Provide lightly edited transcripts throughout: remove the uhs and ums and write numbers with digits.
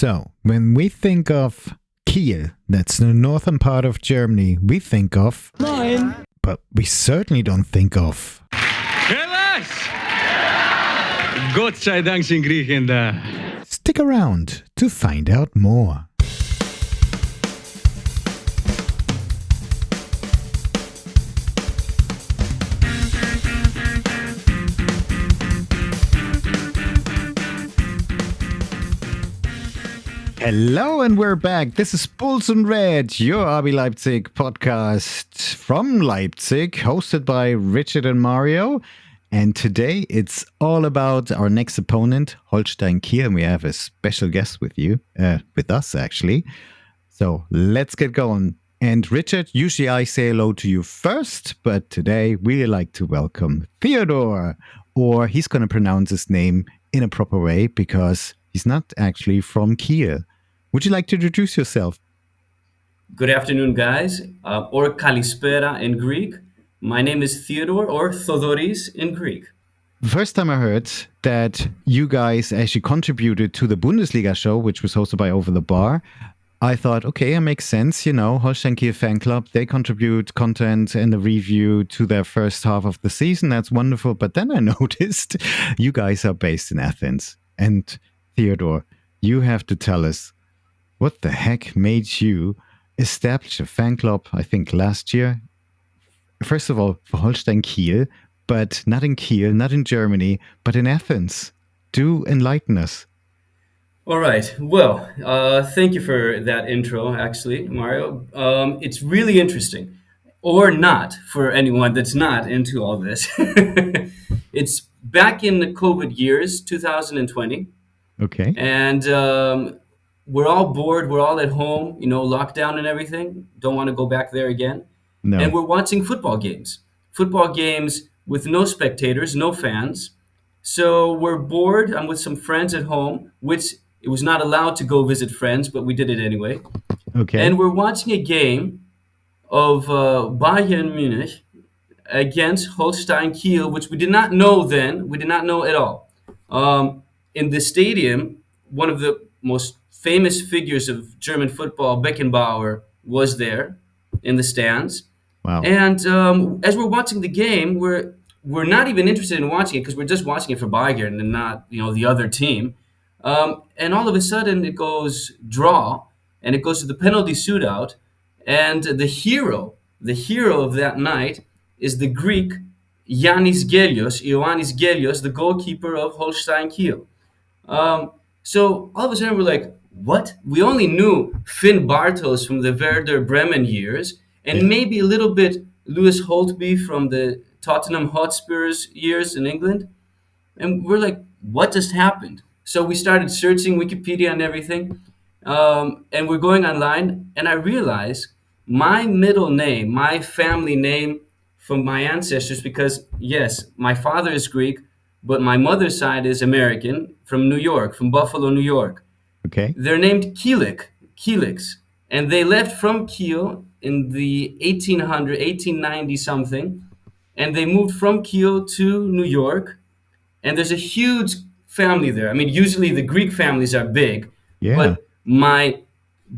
So, when we think of Kiel, that's the northern part of Germany, we think of... Nein. But we certainly don't think of... Helaas! Gott sei Dank sind Griechen da. Stick around to find out more. Hello and we're back. This is Bulls and Red, your RB Leipzig podcast from Leipzig, hosted by Richard and Mario. And today it's all about our next opponent, Holstein Kiel. And we have a special guest with us actually. So let's get going. And Richard, usually I say hello to you first, but today we like to welcome Theodore, or he's going to pronounce his name in a proper way because he's not actually from Kiel. Would you like to introduce yourself? Good afternoon, guys, or Kalispera in Greek. My name is Theodore, or Theodoris in Greek. The first time I heard that you guys actually contributed to the Bundesliga show, which was hosted by Over the Bar, I thought, okay, it makes sense. You know, Holstein Kiel Fanclub, they contribute content and the review to their first half of the season. That's wonderful. But then I noticed you guys are based in Athens. And Theodore, you have to tell us, what the heck made you establish a fan club, I think, last year? First of all, for Holstein Kiel, but not in Kiel, not in Germany, but in Athens. Do enlighten us. All right. Well, thank you for that intro, actually, Mario. It's really interesting, or not for anyone that's not into all this. It's back in the COVID years, 2020. Okay. And we're all bored. We're all at home, lockdown and everything. Don't want to go back there again. No. And we're watching football games with no spectators, no fans. So we're bored. I'm with some friends at home, which it was not allowed to go visit friends, but we did it anyway. Okay. And we're watching a game of Bayern Munich against Holstein Kiel, which we did not know then. We did not know at all. In the stadium, one of the most famous figures of German football, Beckenbauer, was there in the stands. Wow. And as we're watching the game, we're not even interested in watching it because we're just watching it for Bayern and not the other team. And all of a sudden it goes draw, and it goes to the penalty shootout. And the hero of that night is the Greek Ioannis Gelios, the goalkeeper of Holstein Kiel. So all of a sudden we're like, what? We only knew Finn Bartels from the Werder Bremen years, and maybe a little bit Lewis Holtby from the Tottenham Hotspurs years in England. And we're like, what just happened? So we started searching Wikipedia and everything, and we're going online, and I realized my middle name, my family name from my ancestors, because yes, my father is Greek, but my mother's side is American, from New York, from Buffalo, New York. Okay. They're named Kieliks, and they left from Kiel in the 1890 something, and they moved from Kiel to New York, and there's a huge family there. I mean, usually the Greek families are big, but my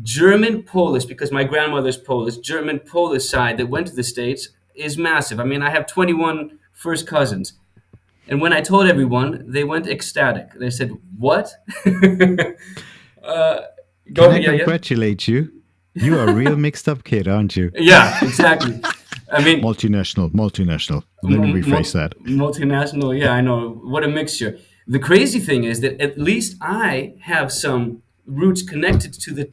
German-Polish, because my grandmother's Polish, German-Polish side that went to the States is massive. I mean, I have 21 first cousins. And when I told everyone, they went ecstatic. They said, what? Can I congratulate you? You are a real mixed up kid, aren't you? Yeah, exactly. I mean, multinational. Let me rephrase that. Multinational, yeah, I know. What a mixture. The crazy thing is that at least I have some roots connected to the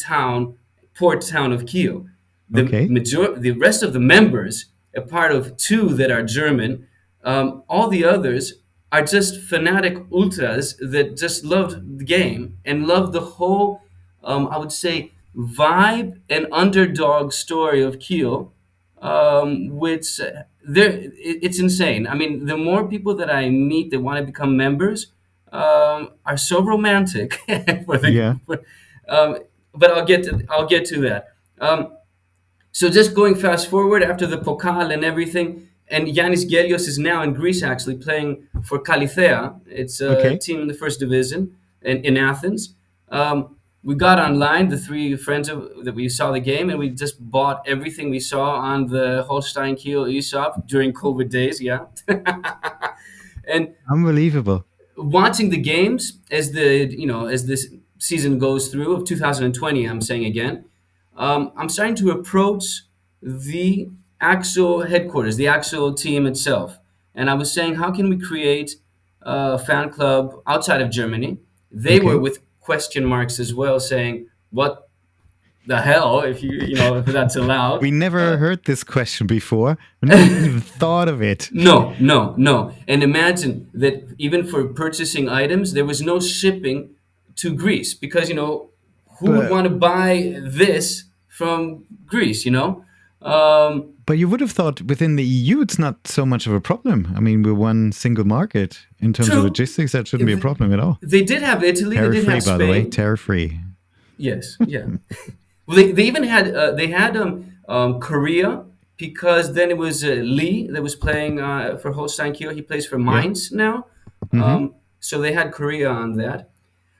port town of Kiel. The rest of the members, a part of two that are German, all the others are just fanatic ultras that just loved the game and loved the whole, I would say, vibe and underdog story of Kiel, which it's insane. I mean, the more people that I meet that want to become members are so romantic. But I'll get to that. So just going fast forward after the Pokal and everything, and Ioannis Gelios is now in Greece actually playing for Kalithea. It's a team in the first division in Athens. we got online, the three friends that we saw the game, and we just bought everything we saw on the Holstein Kiel eShop during COVID days. Yeah, and Unbelievable. watching the games as as this season goes through of 2020, I'm saying again, I'm starting to approach the actual headquarters, the actual team itself, and I was saying, how can we create a fan club outside of Germany? They were Okay. with question marks as well, saying, "What the hell?" If if that's allowed. We never heard this question before. We never even thought of it. No, no, no. And imagine that even for purchasing items, there was no shipping to Greece because, who would But want to buy this from Greece, Um, but you would have thought within the EU it's not so much of a problem. I mean, we're one single market in terms of True. logistics. That shouldn't be a problem at all. They did have Italy, they Tariff did free, have by the way. Spain. Tariff free. Yes, yeah. Well, they even had Korea because then it was Lee that was playing for Holstein Kiel. He plays for Yeah. Mainz now, Hmm. so they had Korea on that.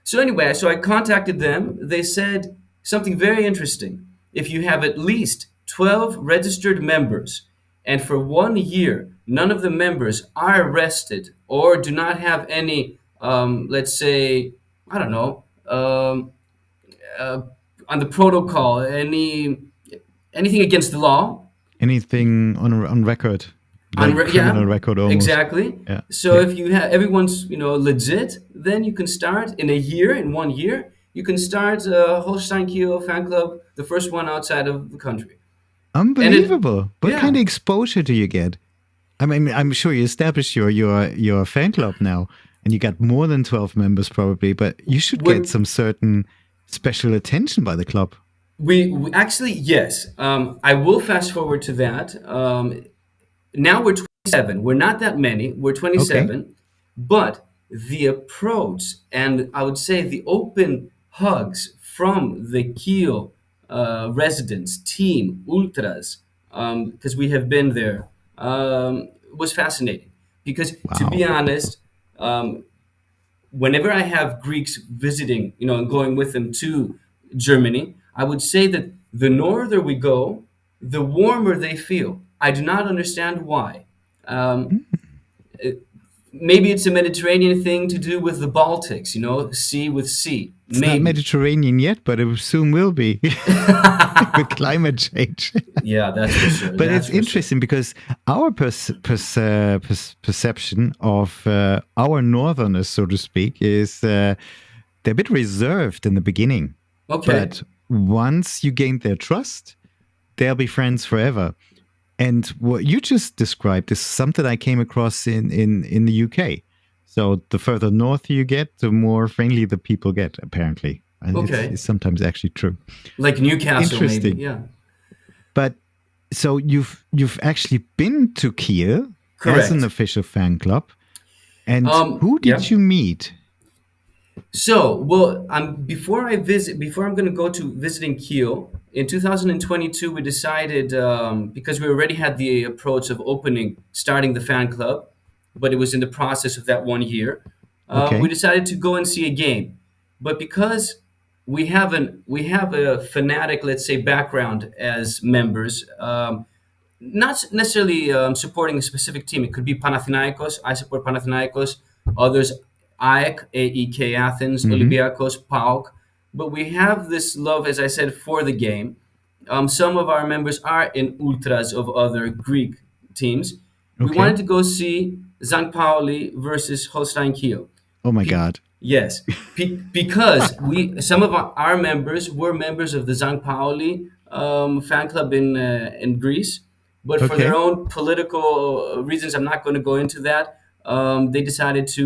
So anyway, so I contacted them. They said something very interesting. If you have at least 12 registered members, and for 1 year none of the members are arrested or do not have any, let's say, I don't know. Uh, on the protocol, anything against the law, Anything on record, on like yeah, criminal record almost. exactly. Yeah. So Yeah. if you have everyone's legit, then you can start in a year. In 1 year, you can start a Holstein Kiel fan club, the first one outside of the country. And it, Unbelievable. What kind yeah, of exposure do you get? I mean, I'm sure you established your fan club now, and you got more than 12 members probably, but you should we get some certain special attention by the club. we actually, yes. I will fast forward to that. Now we're 27. We're not that many. We're Okay. 27, but the approach and I would say the open hugs from the Kiel residents, team, ultras, because we have been there, was fascinating. Because to be Wow. honest, um, whenever I have Greeks visiting, and going with them to Germany, I would say that the norther we go, the warmer they feel. I do not understand why. Um, Maybe it's a Mediterranean thing to do with the Baltics, sea with sea. It's not Maybe. Mediterranean yet, but it soon will be with climate change. Yeah, that's for sure. But That's it's for sure. interesting because our perception of our northerners, so to speak, is they're a bit reserved in the beginning. Okay. But once you gain their trust, they'll be friends forever. And what you just described is something I came across in the UK. So the further north you get, the more friendly the people get, apparently. And Okay. it's sometimes actually true. Like Newcastle, maybe. Interesting. Yeah. But so you've actually been to Kiel as Correct. an official fan club. And who Yeah. did you meet? So, well, before I'm going to go to visiting Kiel in 2022, we decided because we already had the approach of starting the fan club, but it was in the process of that 1 year. Okay. We decided to go and see a game, but because we have a fanatic, let's say, background as members. Not necessarily supporting a specific team. It could be Panathinaikos. I support Panathinaikos. Others, AEK Athens, Mm-hmm. Olympiakos, PAOK. But we have this love, as I said, for the game. Some of our members are in ultras of other Greek teams. We Okay. wanted to go see St. Pauli versus Holstein Kiel. Oh my God. Yes, because some of our members were members of the St. Pauli fan club in Greece, but for their Okay. own political reasons, I'm not going to go into that. They decided to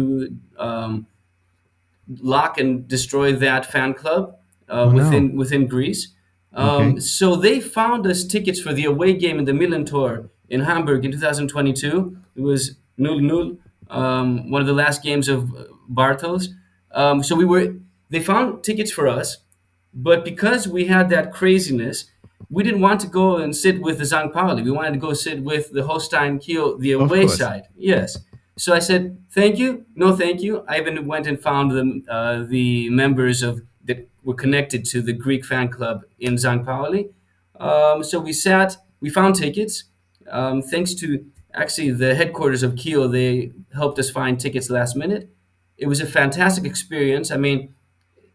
lock and destroy that fan club Oh no. within Greece. Okay. So they found us tickets for the away game in the Milan Tour in Hamburg in 2022. It was 0-0, one of the last games of Bartels. So they found tickets for us, but because we had that craziness, we didn't want to go and sit with the St. Pauli. We wanted to go sit with the Holstein Kiel, the Of away course. side. Yes. So I said, thank you, no thank you. I even went and found the members of that were connected to the Greek fan club in St. Pauli. So we found tickets. Thanks to actually the headquarters of Kiel, they helped us find tickets last minute. It was a fantastic experience. I mean,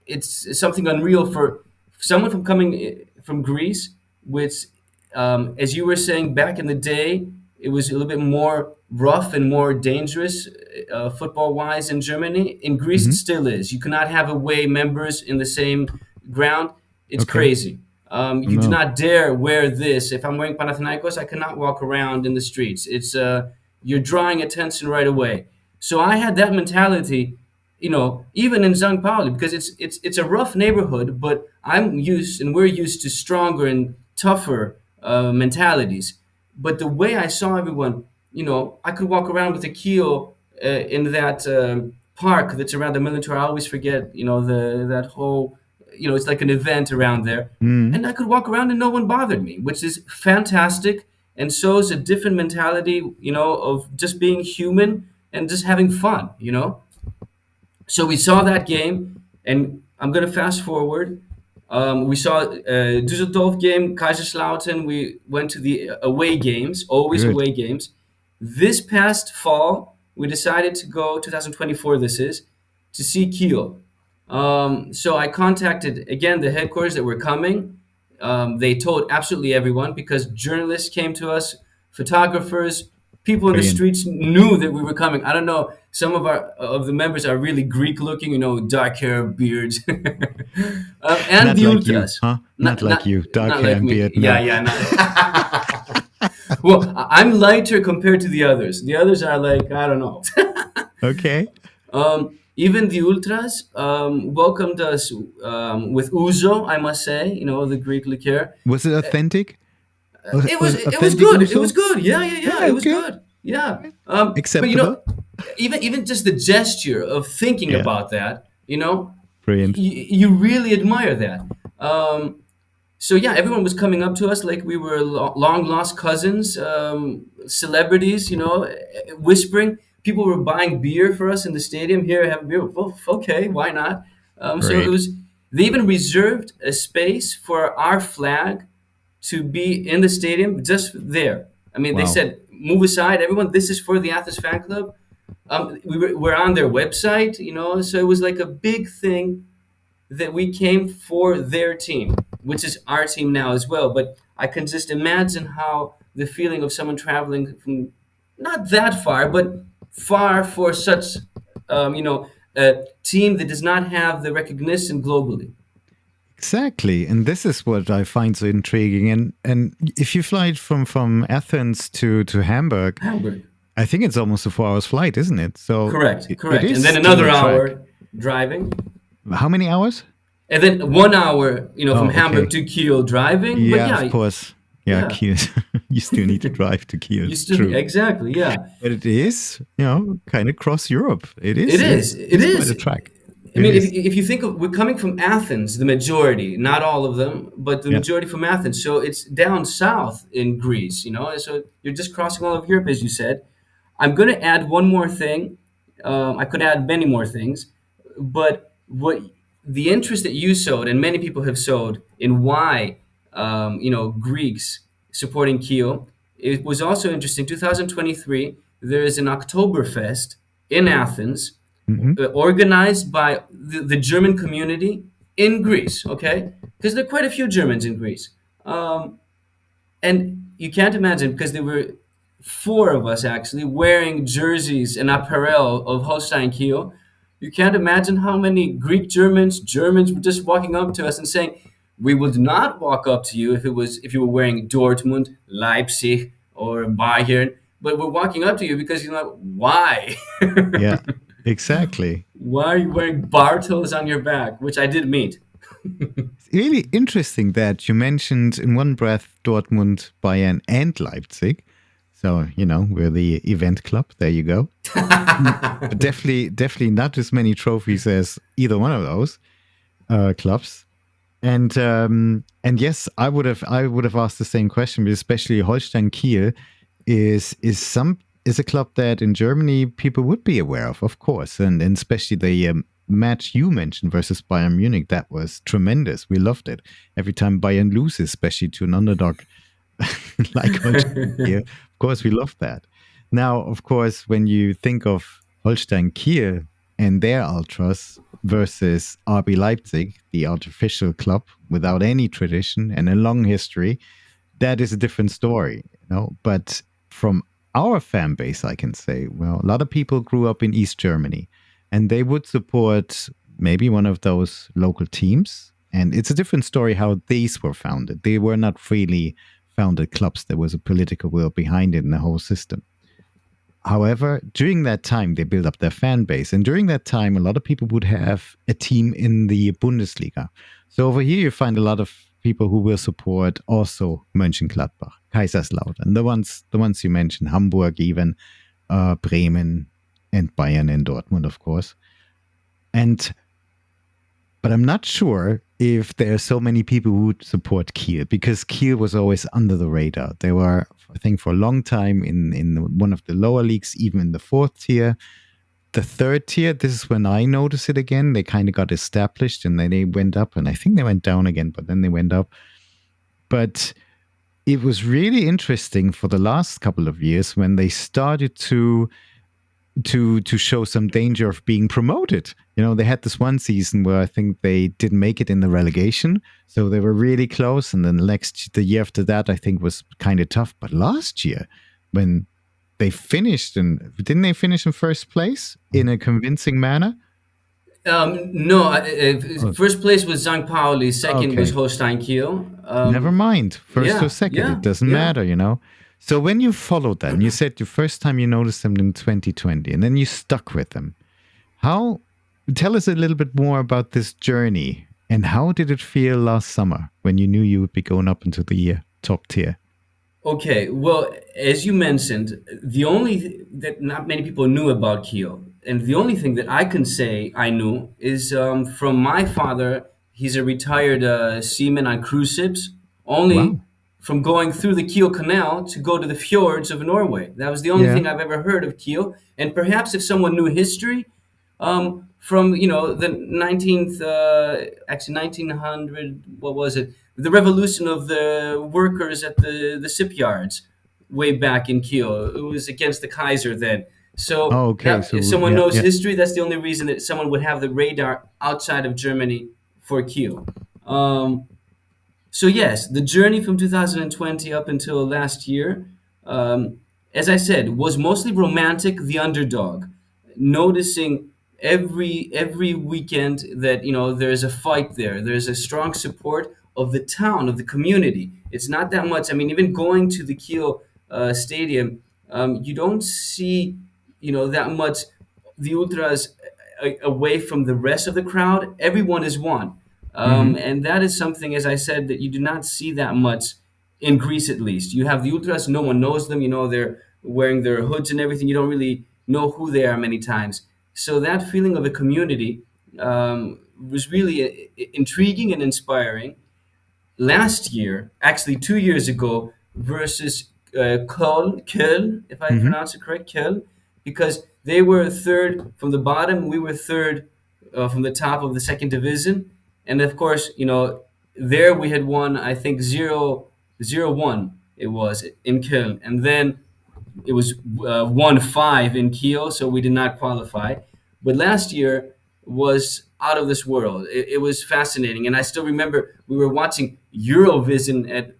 it's something unreal for someone from coming from Greece, which, as you were saying, back in the day, it was a little bit more rough and more dangerous football-wise in Germany. In Greece, it still is. You cannot have away members in the same ground. It's crazy. You do not dare wear this. If I'm wearing Panathinaikos, I cannot walk around in the streets. It's you're drawing attention right away. So I had that mentality, even in St. Pauli, because it's a rough neighborhood, but we're used to stronger and tougher mentalities. But the way I saw everyone, I could walk around with a Kiel in that park that's around the military. I always forget, that whole, it's like an event around there. And I could walk around and no one bothered me, which is fantastic and shows a different mentality, of just being human and just having fun, So we saw that game, and I'm going to fast forward. We saw Düsseldorf game, Kaiserslautern. We went to the away games, always Good. away games. This past fall, we decided to go, 2024 this is, to see Kiel. So I contacted, again, the headquarters that were coming. They told absolutely everyone because journalists came to us, photographers, people in the streets knew that we were coming. I don't know. Some of the members are really Greek looking, dark hair, beards, and Not the like ultras. you, huh? Not like you, dark hair and me. beard. No. Yeah. Well, I'm lighter compared to the others. The others are like, I don't know. Okay. Even the ultras welcomed us with ouzo, I must say. The Greek liqueur. Was it authentic? It was authentic good. also? It was good. Yeah. It was okay. good. Yeah. Acceptable. But even just the gesture of thinking about that, Brilliant. you really admire that. So yeah, everyone was coming up to us like we were long lost cousins, celebrities, whispering. People were buying beer for us in the stadium. Here, have a beer. Well, okay, why not? So Great. it was. They even reserved a space for our flag to be in the stadium, just there. I mean, Wow. they said, "Move aside, everyone. This is for the Athens fan club." We're on their website, so it was like a big thing that we came for their team, which is our team now as well. But I can just imagine how the feeling of someone traveling from not that far, but far for such, a team that does not have the recognition globally. Exactly, and this is what I find so intriguing. And if you fly from Athens to Hamburg, I think it's almost a 4 hours flight, isn't it? So Correct. it And is then still another a track. hour driving. How many hours? And then 1 hour, from Hamburg okay. to Kiel driving. Yeah, But of course. Yeah, Kiel. You still need to drive to Kiel. True. Exactly, yeah. But it is, kind of cross Europe. It is. It is. Quite a track. I mean, if you think of, we're coming from Athens, the majority, not all of them, but the majority from Athens. So it's down south in Greece, so you're just crossing all of Europe, as you said. I'm going to add one more thing. I could add many more things, but what the interest that you sowed and many people have sowed in why, Greeks supporting Kiel, it was also interesting. 2023, there is an Oktoberfest in Athens, organized by the German community in Greece, okay? Because there are quite a few Germans in Greece. And you can't imagine, because there were 4 of us actually wearing jerseys and apparel of Holstein Kiel. You can't imagine how many Greek Germans were just walking up to us and saying, we would not walk up to you if you were wearing Dortmund, Leipzig, or Bayern, but we're walking up to you because why? Yeah, exactly. Why are you wearing Bartels on your back? Which I did meet. It's really interesting that you mentioned in one breath Dortmund, Bayern, and Leipzig. So, we're the event club. There you go. But definitely not as many trophies as either one of those clubs. And yes, I would have asked the same question, but especially Holstein Kiel is a club that in Germany people would be aware of course, and especially match you mentioned versus Bayern Munich, that was tremendous. We loved it. Every time Bayern loses, especially to an underdog like Holstein Kiel, of course, we love that. Now, of course, when you think of Holstein Kiel and their ultras versus RB Leipzig, the artificial club without any tradition and a long history, that is a different story, you know. But from our fan base, I can say, well, a lot of people grew up in East Germany, and they would support maybe one of those local teams. And it's a different story how these were founded. They were not freely founded clubs. There was a political will behind it and the whole system. However, during that time, they built up their fan base. And during that time, a lot of people would have a team in the Bundesliga. So over here, you find a lot of people who will support also Mönchengladbach, Kaiserslautern, the ones you mentioned, Hamburg even, Bremen, and Bayern and Dortmund, of course. But I'm not sure if there are so many people who would support Kiel, because Kiel was always under the radar. They were, I think, for a long time in one of the lower leagues, even in the fourth tier. The third tier, this is when I noticed it again. They kind of got established and then they went up, and I think they went down again, but then they went up. But it was really interesting for the last couple of years when they started to show some danger of being promoted. You know, they had this one season where I think they didn't make it in the relegation, so they were really close. And then the year after that, I think was kind of tough. But last year, when they finished, and didn't they finish in first place in a convincing manner? No, first place was St. Pauli, second Okay. was Holstein Kiel. Never mind, first or second, it doesn't matter, you know. So when you followed that, and you said the first time you noticed them in 2020, and then you stuck with them, tell us a little bit more about this journey, and how did it feel last summer when you knew you would be going up into the top tier? Okay, well, as you mentioned, the only that not many people knew about Kiel, and the only thing that I can say I knew is from my father. He's a retired seaman on cruise ships. Only Wow. from going through the Kiel Canal to go to the fjords of Norway. That was the only Yeah. thing I've ever heard of Kiel. And perhaps if someone knew history, from the 19th, actually 1900, what was it? The revolution of the workers at the shipyards way back in Kiel. It was against the Kaiser then. So, Oh, okay. if someone Yeah, knows yeah. history, that's the only reason that someone would have the radar outside of Germany for Kiel. So yes, the journey from 2020 up until last year, as I said, was mostly romantic, the underdog, noticing every weekend that there's a fight there. There's a strong support of the town, of the community. It's not that much. I mean, even going to the Kiel stadium, you don't see that much the ultras away from the rest of the crowd. Everyone is one. And that is something, as I said, that you do not see that much in Greece, at least. You have the ultras, no one knows them. They're wearing their hoods and everything. You don't really know who they are many times. So that feeling of a community was really intriguing and inspiring. Last year, actually 2 years ago, versus Köln, if I pronounce it correct, Köln, because they were third from the bottom, we were third from the top of the second division. And of course, there we had won, I think 0-1 it was in Köln. And then it was 1-5 in Kiel, so we did not qualify. But last year was out of this world. It was fascinating. And I still remember we were watching Eurovision at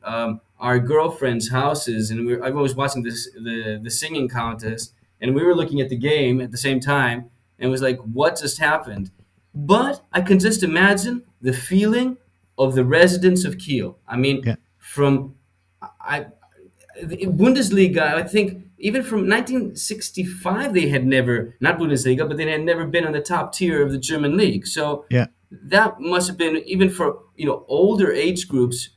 our girlfriends' houses, and I was watching the singing contest, and we were looking at the game at the same time, and it was like, what just happened? But I can just imagine the feeling of the residents of Kiel. I mean, Yeah. the Bundesliga, I think even from 1965, they had never, not Bundesliga, but they had never been on the top tier of the German league. So Yeah. that must have been, even for older age groups,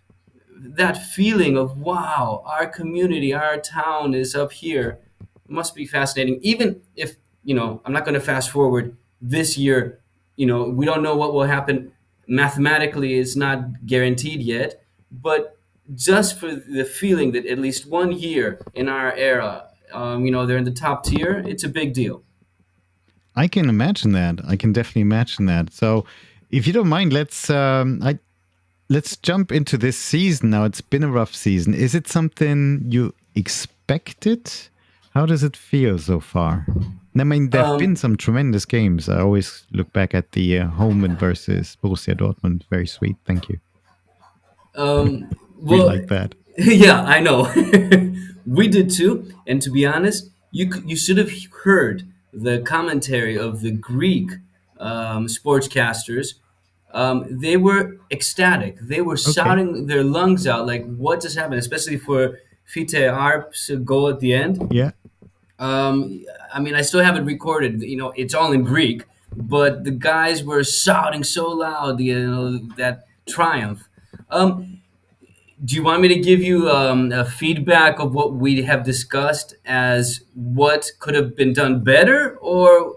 that feeling of, wow, our community, our town is up here, must be fascinating. Even if, I'm not going to fast forward this year, we don't know what will happen. Mathematically, it's not guaranteed yet, but just for the feeling that at least 1 year in our era, they're in the top tier, it's a big deal. I can imagine that. I can definitely imagine that. So, if you don't mind, let's jump into this season now. It's been a rough season. Is it something you expected? How does it feel so far? I mean, there have been some tremendous games. I always look back at the home win versus Borussia Dortmund. Very sweet. Thank you. We Well, like that. yeah, I know. We did too. And to be honest, you should have heard the commentary of the Greek sportscasters. They were ecstatic. They were Okay. shouting their lungs out, like, "What just happened?" Especially for Fite Arp's goal at the end. Yeah. I mean, I still have it recorded. You know, it's all in Greek, but the guys were shouting so loud. You know, that triumph. Um, do you want me to give you a feedback of what we have discussed as what could have been done better, or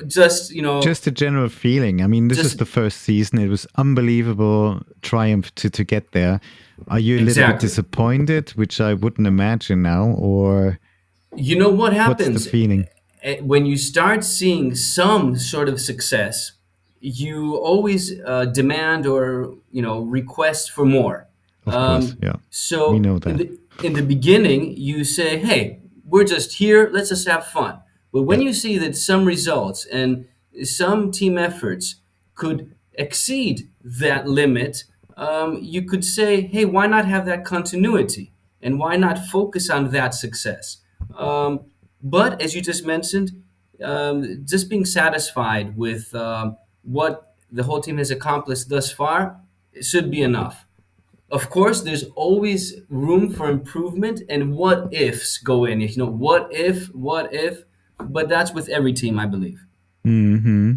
just Just a general feeling. I mean, this is just the first season. It was unbelievable triumph to get there. Are you a little bit exactly? disappointed, which I wouldn't imagine now, or You know what what's the happens feeling? when you start seeing some sort of success, you always demand or request for more. Of course, Um, yeah. We so know in that. the beginning, you say, "Hey, we're just here. Let's just have fun." But when Yeah. you see that some results and some team efforts could exceed that limit, you could say, "Hey, why not have that continuity? And why not focus on that success?" Um, but as you just mentioned, just being satisfied with what the whole team has accomplished thus far should be enough. Of course, there's always room for improvement, and what ifs go in. What if, but that's with every team, I believe. Hmm.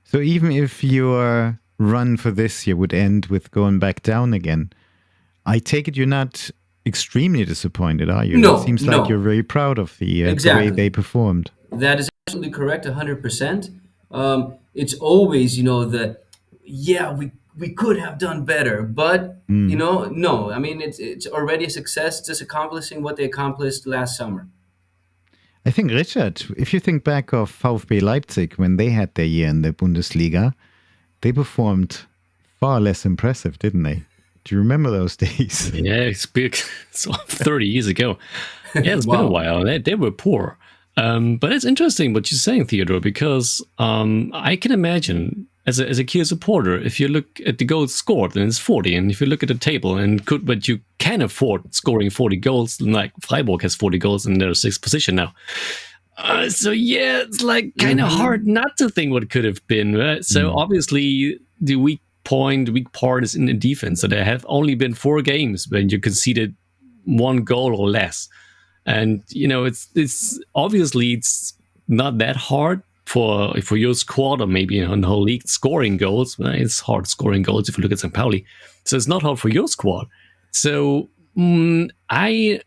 So even if your run for this year would end with going back down again, I take it you're not extremely disappointed, are you? It No, seems like you're no, very proud of the way exactly. they performed. That is absolutely correct, 100%. It's always, yeah, we could have done better, but Mm. no. I mean, it's already a success, just accomplishing what they accomplished last summer. I think, Richard, if you think back of VfB Leipzig when they had their year in the Bundesliga, they performed far less impressive, didn't they? Do you remember those days? Yeah, it's big. So 30 years ago. Yeah, it's been a Wow. while. They were poor. But it's interesting what you're saying, Theodore, because I can imagine as a Kiel supporter, if you look at the goals scored and it's 40, and if you look at the table but you can afford scoring 40 goals, like Freiburg has 40 goals in their sixth position now. So yeah, it's like kind of Hmm. hard not to think what could have been. Right? So Mm. obviously the weak part is in the defense. So there have only been 4 games when you conceded 1 goal or less. And it's obviously it's not that hard for your squad or maybe in the whole league scoring goals. Well, it's hard scoring goals if you look at St. Pauli. So it's not hard for your squad. So I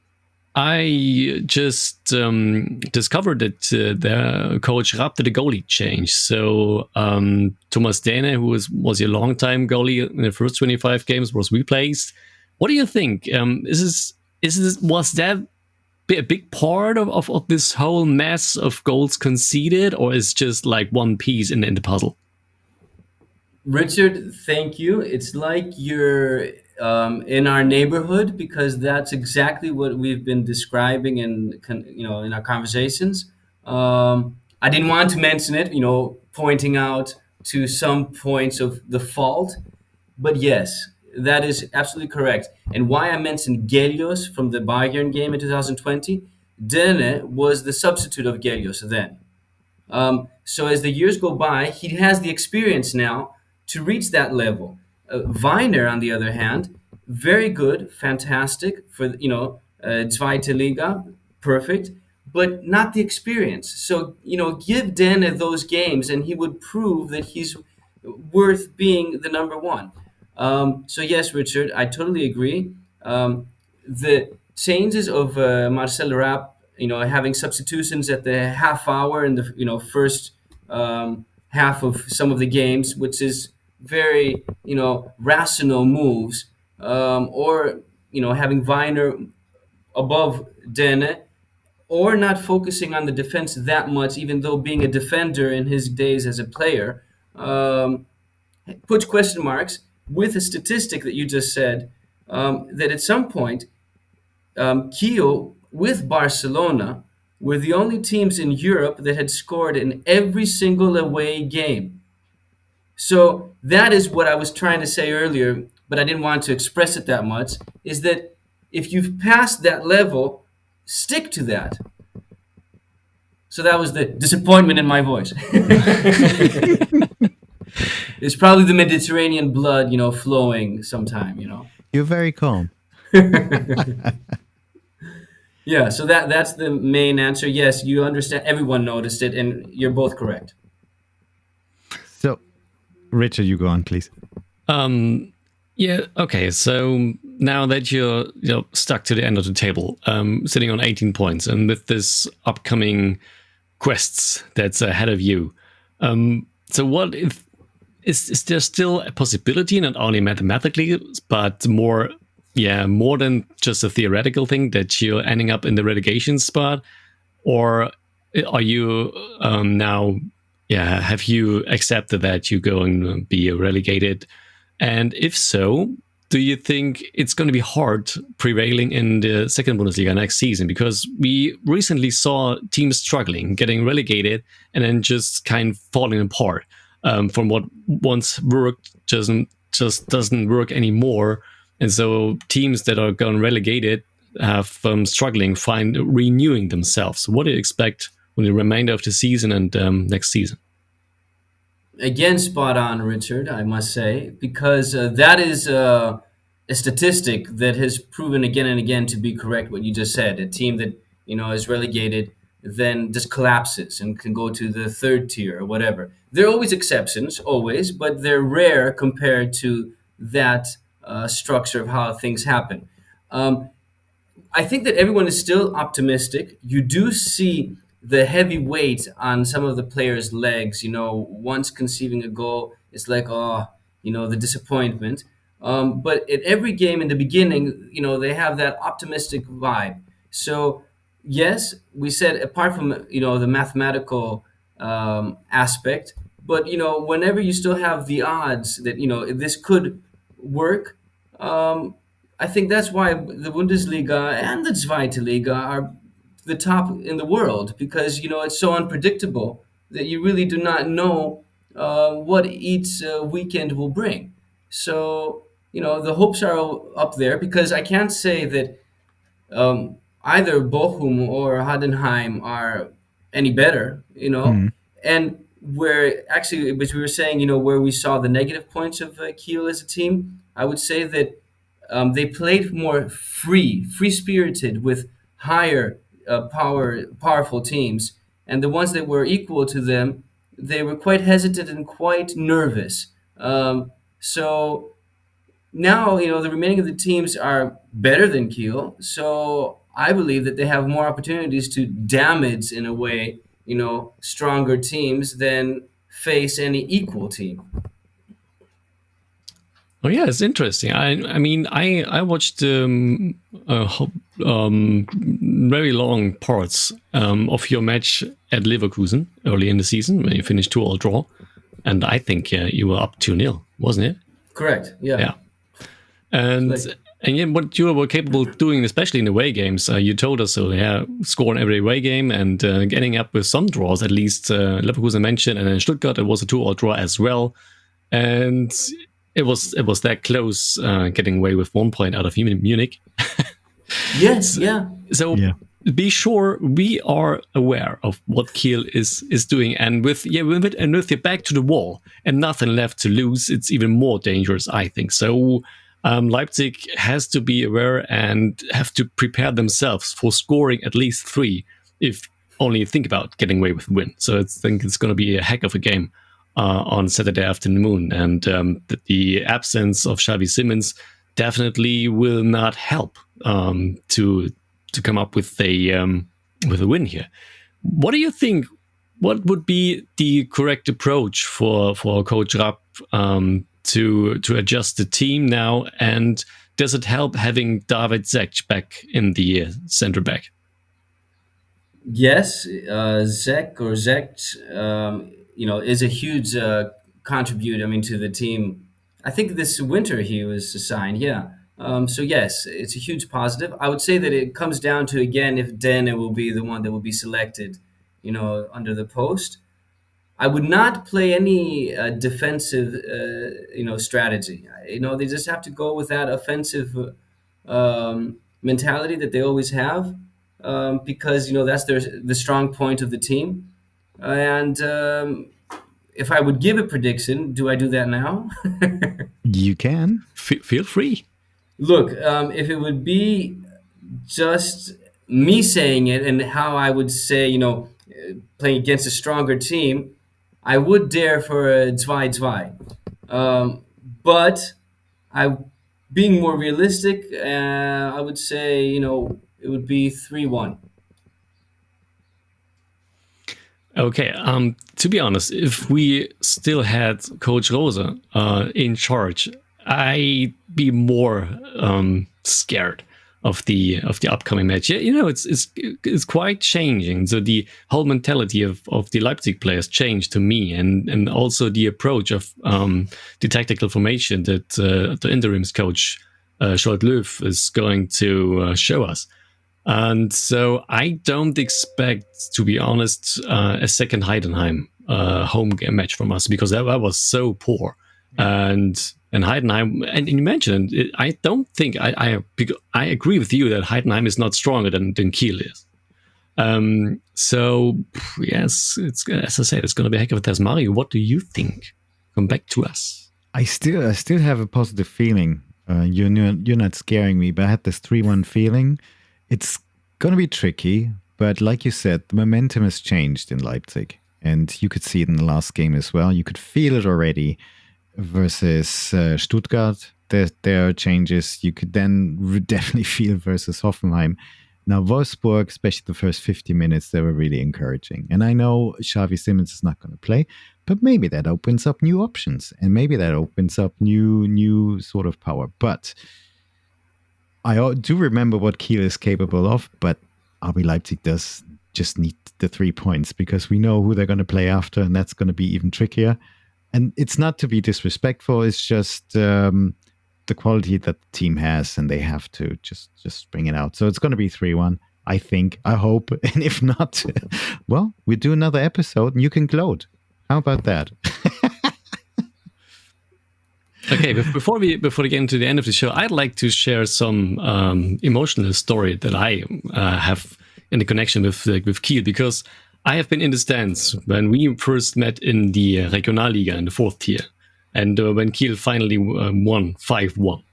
just discovered that the coach Rapp did a goalie change. So Thomas Dehne, who was your longtime goalie in the first 25 games, was replaced. What do you think? Was that a big part of this whole mess of goals conceded, or is just like one piece in the puzzle? Richard, thank you. It's like you're in our neighborhood because that's exactly what we've been describing in our conversations. I didn't want to mention it, pointing out to some points of the fault, but yes, that is absolutely correct. And why I mentioned Gelios from the Bayern game in 2020, Dene was the substitute of Gelios then. So as the years go by, he has the experience now to reach that level. Weiner, on the other hand, very good, fantastic for Zweite Liga, perfect, but not the experience. So give Den those games, and he would prove that he's worth being the number one. So yes, Richard, I totally agree. The changes of Marcel Rapp, having substitutions at the half hour in the first half of some of the games, which is very rational moves, or having Weiner above Dene or not focusing on the defense that much, even though being a defender in his days as a player, puts question marks with a statistic that you just said, that at some point, Kiel with Barcelona were the only teams in Europe that had scored in every single away game. So that is what I was trying to say earlier, but I didn't want to express it that much, is that if you've passed that level, stick to that. So that was the disappointment in my voice. It's probably the Mediterranean blood, flowing sometime, You're very calm. Yeah, so that's the main answer. Yes, you understand. Everyone noticed it, and you're both correct. So, Richard, you go on, please. Yeah. Okay. So now that you're stuck to the end of the table, sitting on 18 points, and with this upcoming quests that's ahead of you, so what if is there still a possibility, not only mathematically, but more than just a theoretical thing, that you're ending up in the relegation spot, or are you now? Yeah, have you accepted that you're going to be relegated? And if so, do you think it's going to be hard prevailing in the second Bundesliga next season? Because we recently saw teams struggling, getting relegated, and then just kind of falling apart from what once worked just doesn't work anymore. And so teams that are going relegated have struggling, renewing themselves. What do you expect for the remainder of the season and next season? Again, spot on, Richard, I must say, because that is a statistic that has proven again and again to be correct, what you just said. A team that, is relegated then just collapses and can go to the third tier or whatever. There are always exceptions, always, but they're rare compared to that structure of how things happen. I think that everyone is still optimistic. You do see the heavy weight on some of the players' legs. Once conceiving a goal, it's like, the disappointment. But at every game in the beginning, they have that optimistic vibe. So, yes, we said apart from, the mathematical aspect, but, whenever you still have the odds that, this could work, I think that's why the Bundesliga and the Zweite Liga are the top in the world, because it's so unpredictable that you really do not know what each weekend will bring. So the hopes are up there, because I can't say that either Bochum or Heidenheim are any better. And where actually, which we were saying, where we saw the negative points of Kiel as a team, I would say that they played more free-spirited with higher powerful teams, and the ones that were equal to them, they were quite hesitant and quite nervous. So now, the remaining of the teams are better than Kiel, so I believe that they have more opportunities to damage, in a way, stronger teams than face any equal team. Oh yeah, it's interesting. I watched very long parts of your match at Leverkusen early in the season when you finished 2-2 draw, and I think you were up 2-0, wasn't it? Correct. Yeah. Yeah. And yet, what you were capable of doing, especially in away games, you told us so. Yeah, scoring every away game and getting up with some draws. At least Leverkusen mentioned, and then Stuttgart it was a 2-2 draw as well, and it was that close, getting away with 1 point out of Munich. Yes, yeah. So be sure we are aware of what Kiel is doing, and with your back to the wall and nothing left to lose, it's even more dangerous, I think. So Leipzig has to be aware and have to prepare themselves for scoring at least 3, if only think about getting away with a win. So I think it's going to be a heck of a game on Saturday afternoon, and the absence of Xavi Simons definitely will not help to come up with a win here. What do you think? What would be the correct approach for Coach Rapp to adjust the team now? And does it help having David Zech back in the center back? Yes, Zek or Zect, is a huge contribute. I mean, to the team. I think this winter he was assigned. Yeah. So yes, it's a huge positive. I would say that it comes down to again if Dene will be the one that will be selected, under the post. I would not play any defensive, strategy. They just have to go with that offensive mentality that they always have, because that's the strong point of the team. And if I would give a prediction, do I do that now? You can. Feel free. Look, if it would be just me saying it and how I would say, playing against a stronger team, I would dare for a 2-2. But I, being more realistic, I would say, it would be 3-1. Okay. To be honest, if we still had Coach Rose in charge, I'd be more scared of the upcoming match. Yeah, it's quite changing. So the whole mentality of the Leipzig players changed to me, and also the approach of the tactical formation that the interims coach Scholt Löw is going to show us. And so I don't expect, to be honest, a second Heidenheim home game match from us, because that was so poor. And Heidenheim, and you mentioned it, I don't think I agree with you that Heidenheim is not stronger than Kiel is. So yes, it's, as I said, it's going to be a heck of a test. Mario, what do you think? Come back to us. I still have a positive feeling. You're not scaring me, but I had this 3-1 feeling. It's going to be tricky, but like you said, the momentum has changed in Leipzig, and you could see it in the last game as well. You could feel it already versus Stuttgart. There are changes. You could then definitely feel versus Hoffenheim. Now, Wolfsburg, especially the first 50 minutes, they were really encouraging. And I know Xavi Simons is not going to play, but maybe that opens up new options, and maybe that opens up new sort of power. But I do remember what Kiel is capable of, but RB Leipzig does just need the 3 points, because we know who they're going to play after, and that's going to be even trickier. And it's not to be disrespectful, it's just the quality that the team has, and they have to just bring it out. So it's going to be 3-1, I think, I hope. And if not, well, we do another episode and you can gloat. How about that? Okay, before we get into the end of the show, I'd like to share some emotional story that I have in the connection with Kiel, because I have been in the stands when we first met in the Regionalliga in the 4th tier, and when Kiel finally won 5-1,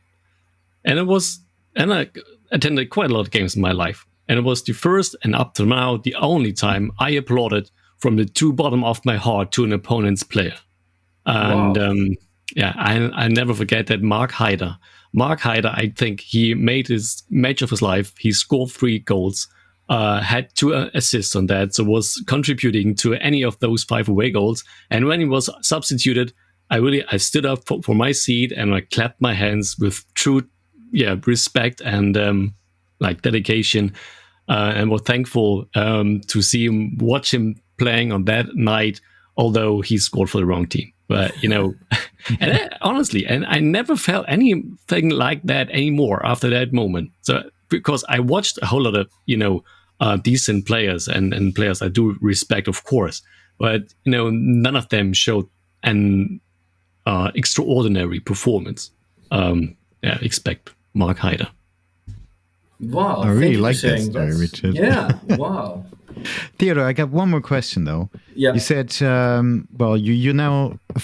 and I attended quite a lot of games in my life, and it was the first and up to now the only time I applauded from the true bottom of my heart to an opponent's player, and. Wow. Yeah, I never forget that Mark Heider, I think he made his match of his life. He scored 3 goals, had 2 assists on that, so was contributing to any of those 5 away goals. And when he was substituted, I stood up for my seat and I clapped my hands with true respect and like dedication, and was thankful to see him, watch him playing on that night, although he scored for the wrong team. But, and honestly, and I never felt anything like that anymore after that moment. So, because I watched a whole lot of, decent players and players I do respect, of course, but, none of them showed an extraordinary performance. Expect Mark Heider. Wow. I really like that story, Richard. Yeah, wow. Theodore, I got one more question though. Yeah. You said, you're now a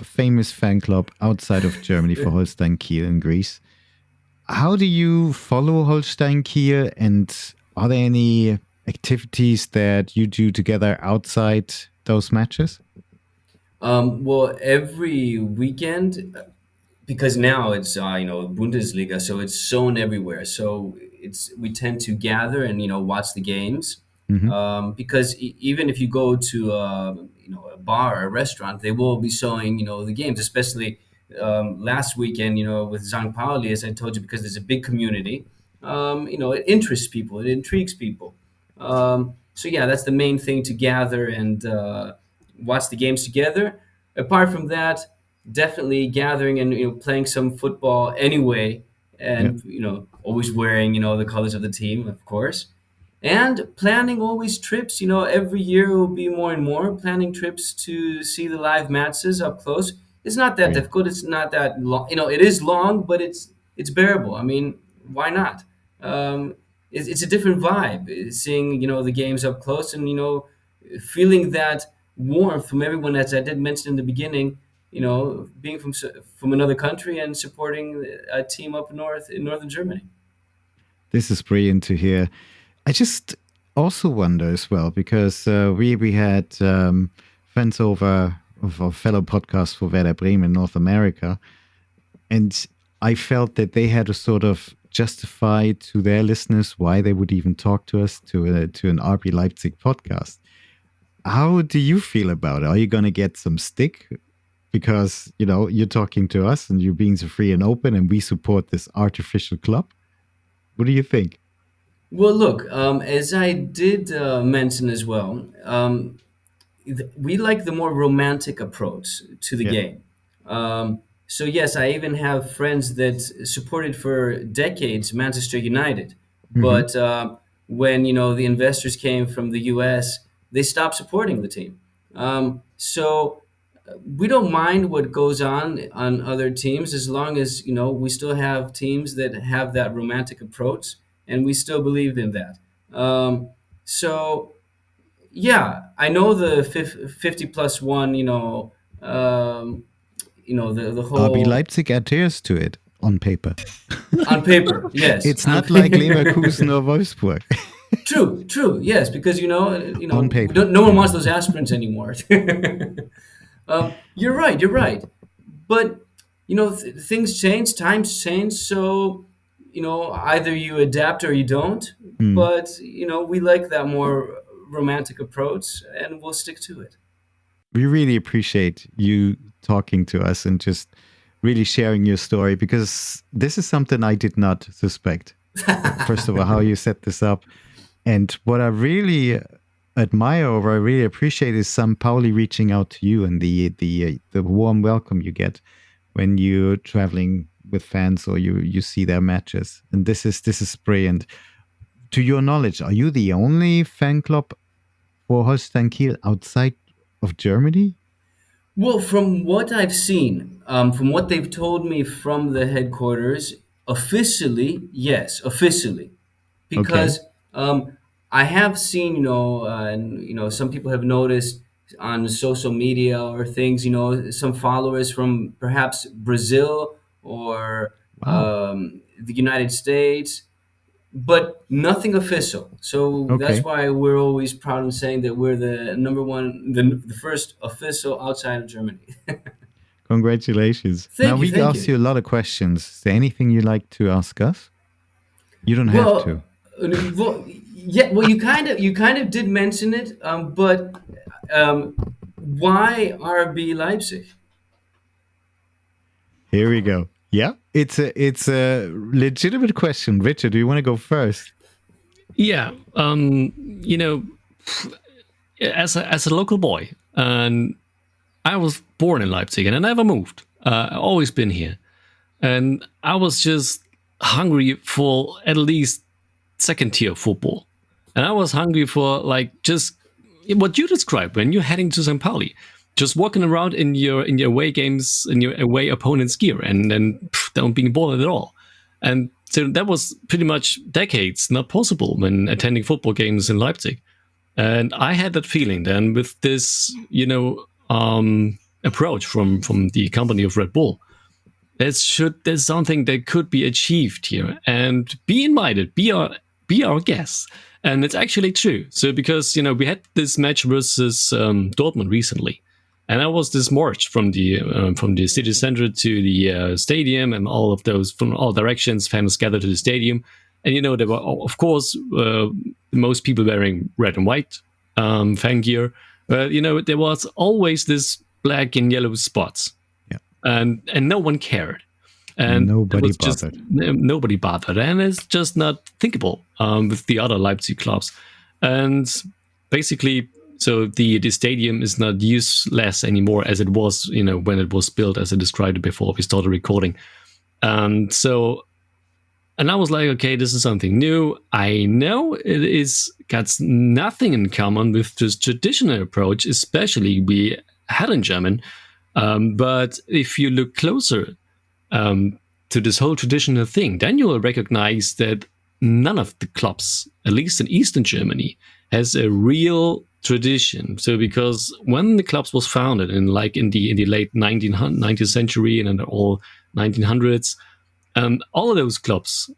famous fan club outside of Germany for Holstein Kiel in Greece. How do you follow Holstein Kiel, and are there any activities that you do together outside those matches? Well, every weekend, because now it's Bundesliga, so it's shown everywhere. So we tend to gather and watch the games. Mm-hmm. Because even if you go to a bar or a restaurant, they will be showing the games. Especially last weekend, with St. Pauli, as I told you, because there's a big community. It interests people, it intrigues people. So yeah, that's the main thing, to gather and watch the games together. Apart from that, definitely gathering and playing some football anyway, Yeah. and always wearing the colors of the team, of course, and planning always trips. Every year will be more and more planning trips to see the live matches up close. It's not that Right. difficult. It's not that long. It is long, but it's bearable. I mean, why not? It's a different vibe, seeing the games up close, and feeling that warmth from everyone, as I did mention in the beginning. Being from another country and supporting a team up north in northern Germany. This is brilliant to hear. I just also wonder as well, because we had friends over of our fellow podcasts for Werder Bremen in North America, and I felt that they had to sort of justify to their listeners why they would even talk to us to an RB Leipzig podcast. How do you feel about it? Are you going to get some stick because you're talking to us and you're being so free and open, and we support this artificial club? What do you think? Well, look, as I did mention as well, we like the more romantic approach to the Yeah. game. So yes, I even have friends that supported for decades Manchester United, but when the investors came from the U.S., they stopped supporting the team. So we don't mind what goes on other teams, as long as we still have teams that have that romantic approach, and we still believe in that. So yeah, I know the 50 plus one. The RB whole Leipzig adheres to it on paper. on paper. Yes, It's not like Leverkusen or Wolfsburg. True. Yes, because On paper. no one wants those aspirants anymore. You're right. But things change, times change. So either you adapt or you don't. But we like that more romantic approach, and we'll stick to it. We really appreciate you talking to us and just really sharing your story, because this is something I did not suspect. First of all, how you set this up. And what I really admire or I really appreciate is St. Pauli reaching out to you, and the warm welcome you get when you're traveling with fans or you see their matches. And this is brilliant. To your knowledge, are you the only fan club for Holstein Kiel outside of Germany? Well, from what I've seen, from what they've told me from the headquarters, officially, yes, officially, because I have seen, and some people have noticed on social media or things, some followers from perhaps Brazil or Wow. the United States, but nothing official. So that's Okay. why we're always proud in saying that we're the number one, the first official outside of Germany. Congratulations. Thank Now you, we thank asked you. you a lot of questions. Is there anything you like to ask us? You don't have Well, to. yeah. Well, you kind of did mention it, but why RB Leipzig? Here we go. Yeah, it's a legitimate question. Richard, do you want to go first? Yeah, as a local boy, and I was born in Leipzig, and I never moved. I've always been here, and I was just hungry for at least second tier football, and I was hungry for like just what you described when you're heading to St. Pauli, just walking around in your away games, in your away opponent's gear, and then don't being bothered at all. And so that was pretty much decades not possible when attending football games in Leipzig. And I had that feeling then with this, approach from the company of Red Bull. There's something that could be achieved here, and be invited, be our guest. And it's actually true. So because we had this match versus Dortmund recently, and I was this march from the city center to the stadium, and all of those from all directions, fans gathered to the stadium, and there were of course most people wearing red and white fan gear, but there was always this black and yellow spots, Yeah. and no one cared. And Nobody it was just bothered. nobody bothered, and it's just not thinkable with the other Leipzig clubs. And basically, so the stadium is not useless anymore as it was, when it was built, as I described it before we started recording. And I was like, okay, this is something new. I know got nothing in common with this traditional approach, especially we had in German. But if you look closer to this whole traditional thing, then you will recognize that none of the clubs, at least in Eastern Germany, has a real tradition. So because when the clubs was founded in the late 19th century and in the all 1900s, all of those clubs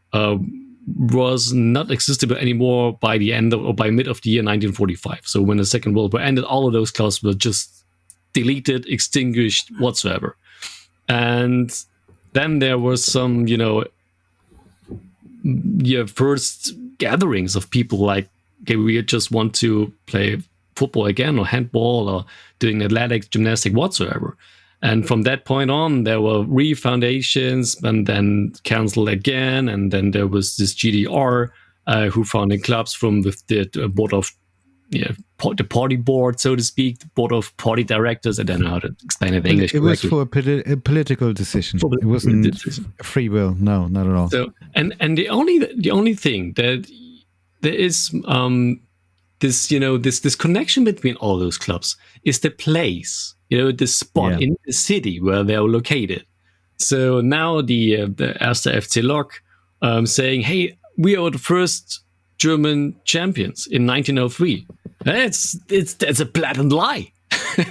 was not existable anymore by the end or by mid of the year 1945. So when the Second World War ended, all of those clubs were just deleted, extinguished whatsoever. And then there was some, first gatherings of people like, okay, we just want to play football again, or handball, or doing athletics, gymnastics, whatsoever. And from that point on, there were re-foundations and then cancelled again. And then there was this GDR who founded clubs with the board of, the party board, so to speak, the board of party directors. I don't know how to explain it in English. It was for a political decision. It wasn't free will. No, not at all. So, and the only thing that there is this connection between all those clubs is the place, the spot in the city where they're located. So now the Erste FC Lok saying, hey, we are the first German champions in 1903. That's a blatant lie.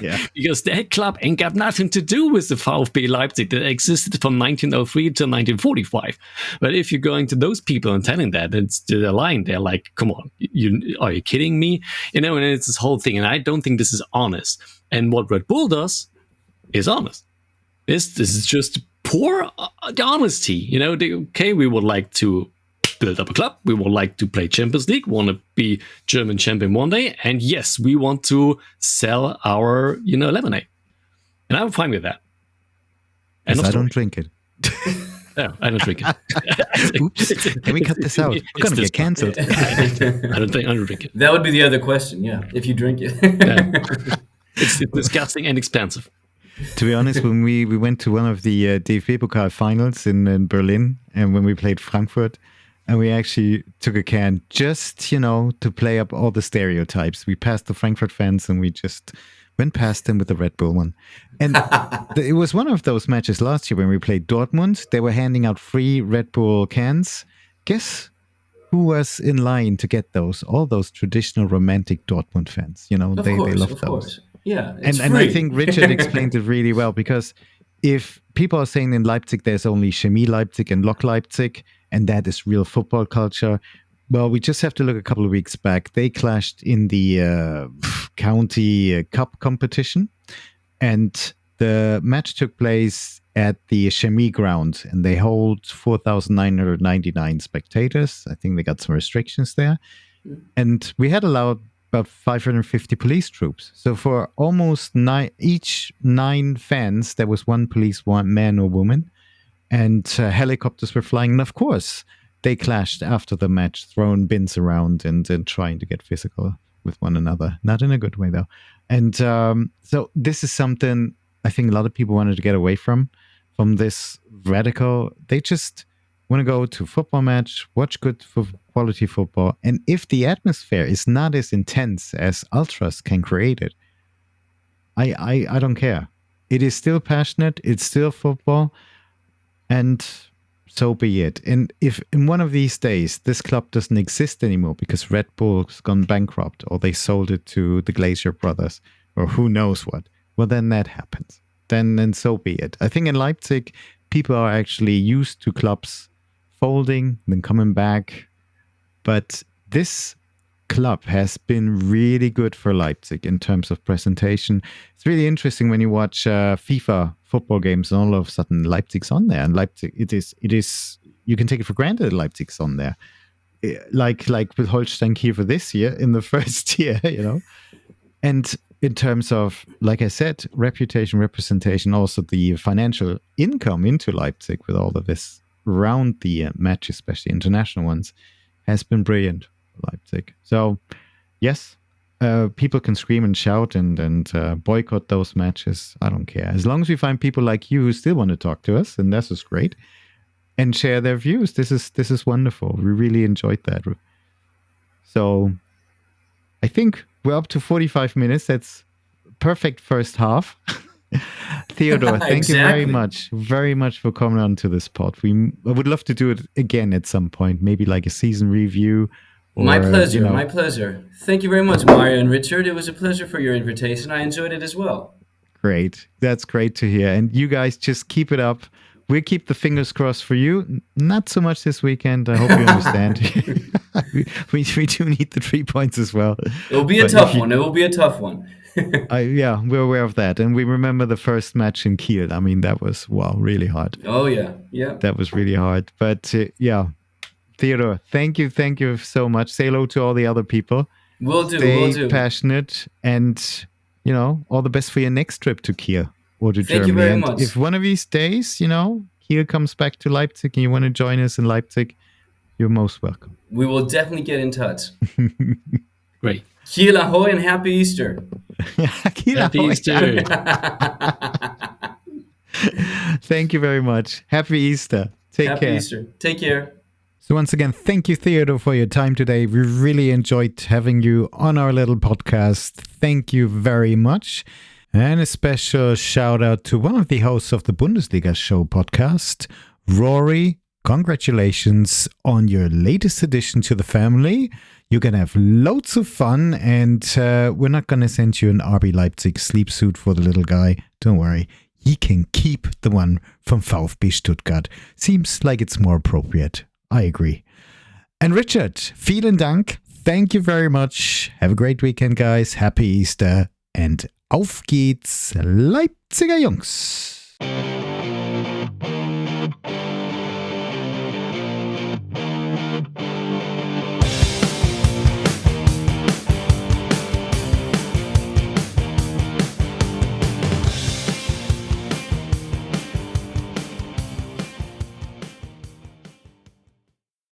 Yeah. Because that club ain't got nothing to do with the VfB Leipzig that existed from 1903 to 1945. But if you're going to those people and telling that, they're lying. They're like, come on, are you kidding me? And it's this whole thing. And I don't think this is honest. And what Red Bull does is honest. This is just poor honesty. Okay, we would like to build up a club. We would like to play Champions League, want to be German champion one day. And yes, we want to sell our, lemonade. And I'm fine with that. And I don't drink it. No, I don't drink it. Oops. Can we cut this out? We're going to get cancelled. I don't drink it. That would be the other question, yeah, if you drink it. It's disgusting and expensive. To be honest, when we went to one of the DFB Pokal finals in Berlin, and when we played Frankfurt, and we actually took a can just, to play up all the stereotypes. We passed the Frankfurt fans and we just went past them with the Red Bull one. And it was one of those matches last year when we played Dortmund. They were handing out free Red Bull cans. Guess who was in line to get those? All those traditional romantic Dortmund fans. They love those. Yeah, and I think Richard explained it really well, because if people are saying in Leipzig there's only Chemie Leipzig and Lok Leipzig, and that is real football culture, well, we just have to look a couple of weeks back. They clashed in the county cup competition, and the match took place at the Chemie ground, and they hold 4,999 spectators. I think they got some restrictions there. And we had allowed about 550 police troops. So for almost each 9 fans, there was one police, one man or woman, and helicopters were flying. And of course, they clashed after the match, throwing bins around and trying to get physical with one another. Not in a good way, though. And so this is something I think a lot of people wanted to get away from this radical. They just want to go to a football match, watch good quality football. And if the atmosphere is not as intense as ultras can create it, I don't care. It is still passionate. It's still football. And so be it. And if in one of these days this club doesn't exist anymore because Red Bull's gone bankrupt, or they sold it to the Glacier brothers, or who knows what, well, then that happens. Then so be it. I think in Leipzig, people are actually used to clubs folding, then coming back. But this club has been really good for Leipzig in terms of presentation. It's really interesting when you watch FIFA football games, and all of a sudden Leipzig's on there. And Leipzig, it is. You can take it for granted that Leipzig's on there, like with Holstein Kiel for this year in the first year, And in terms of, like I said, reputation, representation, also the financial income into Leipzig with all of this around the match, especially international ones, has been brilliant for Leipzig. So, yes, people can scream and shout and boycott those matches. I don't care. As long as we find people like you who still want to talk to us, and this is great, and share their views. This is wonderful. We really enjoyed that. So I think we're up to 45 minutes. That's perfect first half. Theodore, thank you very much for coming on to this pod. I would love to do it again at some point, maybe like a season review. Or, my pleasure, my pleasure. Thank you very much, Mario and Richard. It was a pleasure for your invitation. I enjoyed it as well. Great. That's great to hear. And you guys just keep it up. We'll keep the fingers crossed for you. Not so much this weekend. I hope you understand. we do need the 3 points as well. It'll be a tough one. It will be a tough one. Yeah, we're aware of that. And we remember the first match in Kiel. I mean, that was, really hard. Oh, yeah. Yeah. That was really hard. But yeah, Theodore, thank you so much. Say hello to all the other people. Will do. Stay passionate and, all the best for your next trip to Kiel or to Germany. Thank you very and much. If one of these days, Kiel comes back to Leipzig and you want to join us in Leipzig, you're most welcome. We will definitely get in touch. Great. Kiel ahoy and happy Easter. Kiel Happy ahoy. Easter. Thank you very much. Happy Easter. Take care. Happy Easter. Take care. So once again, thank you, Theodore, for your time today. We really enjoyed having you on our little podcast. Thank you very much. And a special shout out to one of the hosts of the Bundesliga Show podcast, Rory. Congratulations on your latest addition to the family. You're going to have loads of fun, and we're not going to send you an RB Leipzig sleep suit for the little guy. Don't worry. He can keep the one from VfB Stuttgart. Seems like it's more appropriate. I agree. And Richard, vielen Dank. Thank you very much. Have a great weekend, guys. Happy Easter. And auf geht's, Leipziger Jungs.